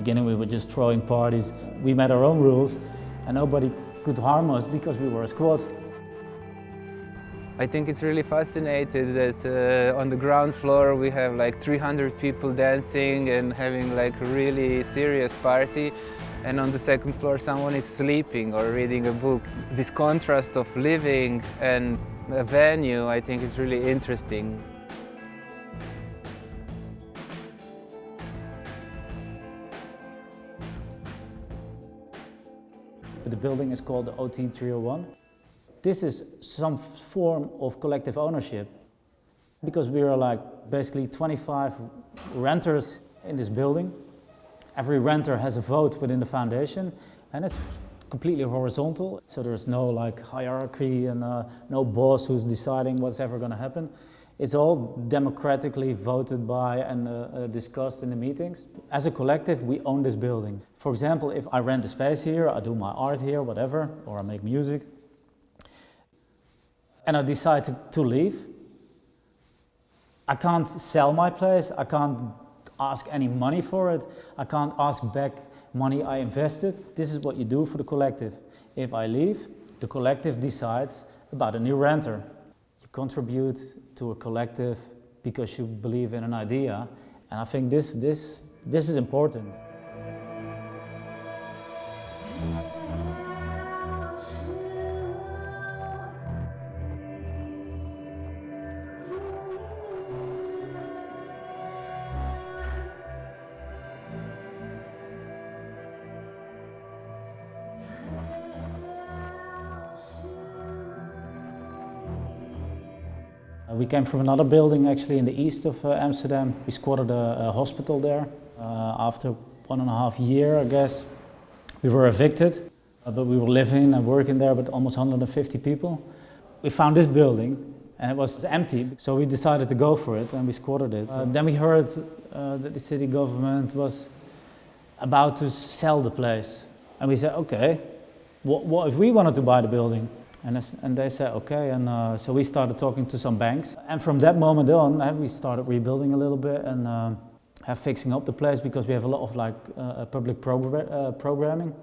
beginning we were just throwing parties. We made our own rules and nobody could harm us because we were a squad. I think it's really fascinating that on the ground floor we have like 300 people dancing and having like a really serious party, and on the second floor someone is sleeping or reading a book. This contrast of living and a venue, I think, is really interesting. The building is called the OT301. This is some form of collective ownership because we are like basically 25 renters in this building. Every renter has a vote within the foundation and it's completely horizontal. So there's no like hierarchy and no boss who's deciding what's ever going to happen. It's all democratically voted by and discussed in the meetings. As a collective, we own this building. For example, if I rent a space here, I do my art here, whatever, or I make music, and I decide to leave, I can't sell my place, I can't ask any money for it, I can't ask back money I invested. This is what you do for the collective. If I leave, the collective decides about a new renter. You contribute to a collective because you believe in an idea, and I think this is important. We came from another building actually in the east of Amsterdam. We squatted a hospital there. After 1.5 years, I guess, we were evicted, but we were living and working there with almost 150 people. We found this building and it was empty, so we decided to go for it and we squatted it. Then we heard that the city government was about to sell the place. And we said, okay, what if we wanted to buy the building? And they said, okay, and so we started talking to some banks. And from that moment on, we started rebuilding a little bit and fixing up the place because we have a lot of like public programming.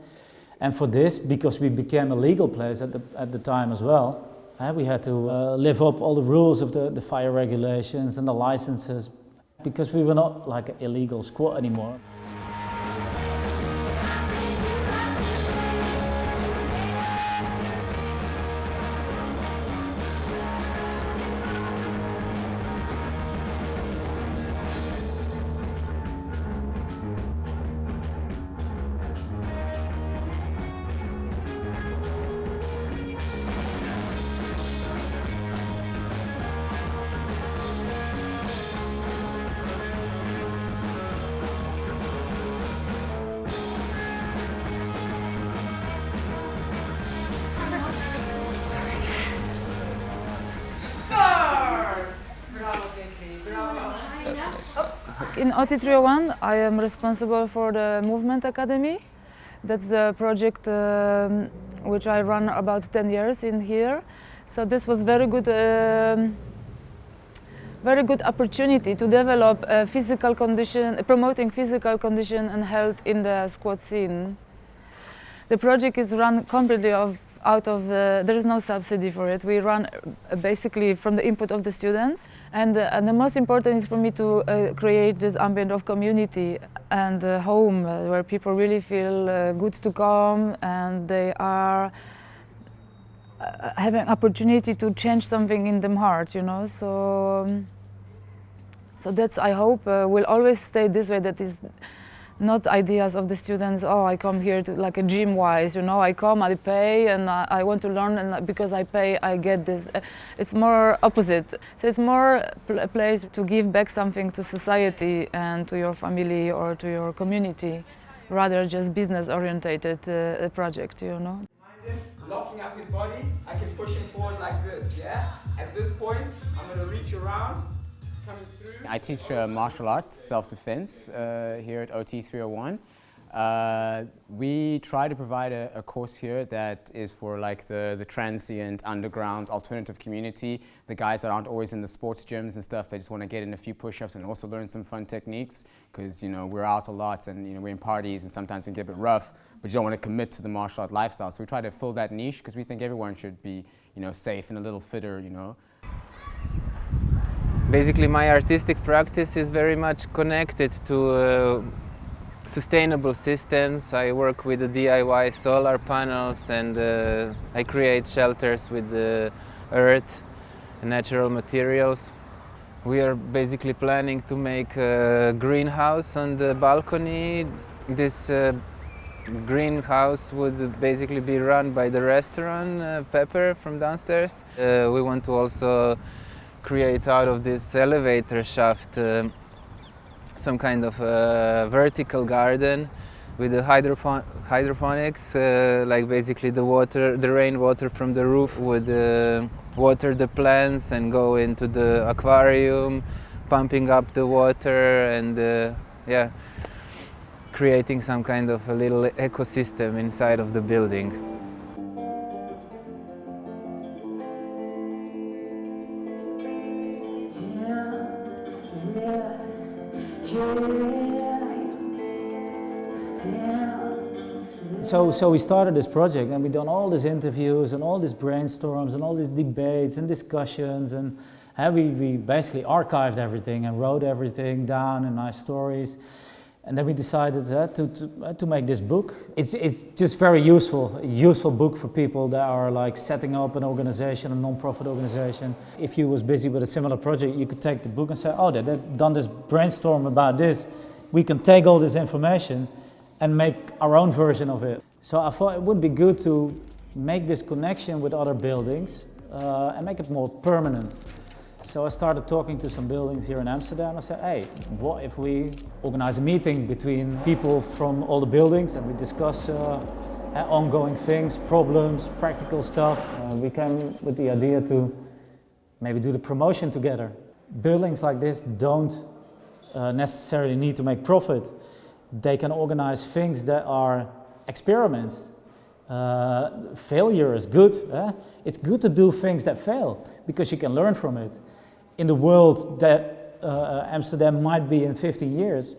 And for this, because we became a legal place at the time as well, we had to live up all the rules of the fire regulations and the licenses because we were not like an illegal squat anymore. In OT301, I am responsible for the Movement Academy. That's the project which I run about 10 years in here. So this was very good opportunity to develop a physical condition, promoting physical condition and health in the squat scene. The project is run completely there is no subsidy for it. We run basically from the input of the students. And the most important is for me to create this ambient of community and home where people really feel good to come and they are having opportunity to change something in them heart, you know. So that's, I hope, will always stay this way. That is not ideas of the students, oh, I come here to like a gym wise, you know, I come, I pay and I want to learn and because I pay, I get this. It's more opposite. So it's more a place to give back something to society and to your family or to your community, rather just business orientated project, you know. Locking up his body, I can push him forward like this, yeah? At this point, I'm gonna reach around. I teach martial arts, self-defense here at OT301. We try to provide a course here that is for like the transient, underground, alternative community, the guys that aren't always in the sports gyms and stuff. They just want to get in a few push-ups and also learn some fun techniques, because we're out a lot and we're in parties and sometimes it can get a bit rough, but you don't want to commit to the martial art lifestyle. So we try to fill that niche because we think everyone should be safe and a little fitter. Basically, my artistic practice is very much connected to sustainable systems. I work with the DIY solar panels, and I create shelters with the earth and natural materials. We are basically planning to make a greenhouse on the balcony. This greenhouse would basically be run by the restaurant Pepper from downstairs. We want to also create out of this elevator shaft some kind of vertical garden with the hydroponics, like basically the rainwater from the roof would water the plants and go into the aquarium, pumping up the water and creating some kind of a little ecosystem inside of the building. So we started this project and we've done all these interviews and all these brainstorms and all these debates and discussions, and we basically archived everything and wrote everything down in nice stories. And then we decided to make this book. It's just very useful book for people that are like setting up an organization, a non-profit organization. If you was busy with a similar project, you could take the book and say, oh, they've done this brainstorm about this. We can take all this information and make our own version of it. So I thought it would be good to make this connection with other buildings and make it more permanent. So I started talking to some buildings here in Amsterdam. I said, hey, what if we organize a meeting between people from all the buildings and we discuss ongoing things, problems, practical stuff. We came with the idea to maybe do the promotion together. Buildings like this don't necessarily need to make profit. They can organize things that are experiments. Failure is good. It's good to do things that fail because you can learn from it. In the world that Amsterdam might be in 15 years,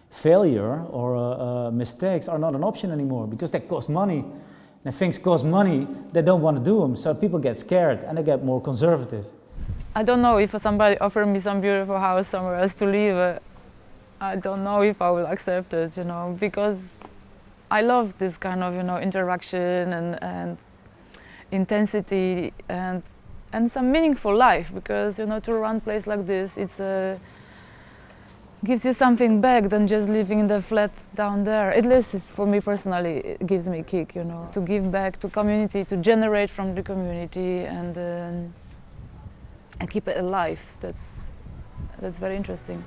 failure or mistakes are not an option anymore because they cost money. And if things cost money, they don't want to do them. So people get scared and they get more conservative. I don't know if somebody offered me some beautiful house somewhere else to live. I don't know if I will accept it, because I love this kind of, interaction and intensity and some meaningful life, because, to run a place like this, it's gives you something back than just living in the flat down there. At least for me personally, it gives me a kick, to give back to community, to generate from the community and keep it alive. That's very interesting.